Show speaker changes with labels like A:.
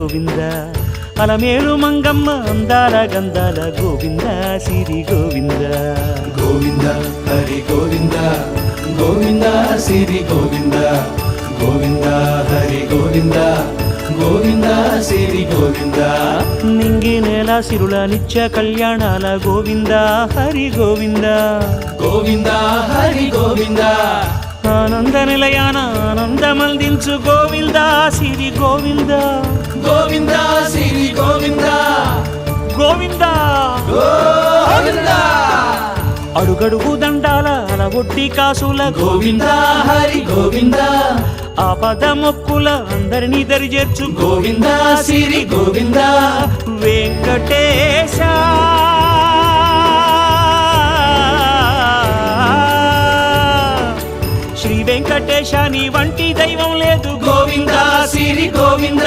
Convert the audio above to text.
A: గోవింద అలమేలు మంగమ్మ అందాల గంధాల గోవింద సిరి గోవింద
B: గోవింద హరి గోవింద గోవింద సిరి గోవింద గోవింద హరి గోవింద గోవింద సిరి గోవింద
A: నింగి నేల సిరుల నిత్య కళ్యాణాల గోవింద హరి గోవింద
B: గోవింద హరి గోవింద
A: ఆనంద నిలయాన ఆనందమందించు గోవింద సిరి గోవింద
B: గోవింద సిరి గోవింద
A: గోవింద
B: గోవింద
A: అడుగడుగు దండాల అలవొడ్డి కాసుల
B: గోవింద హరి గోవింద
A: ఆపద మొక్కుల అందరినీ దరిచేర్చు
B: గోవింద సిరి గోవింద
A: వెంకటేశ శ్రీ వెంకటేశ నీ వంటి దైవం లేదు
B: గోవింద సిరి గోవింద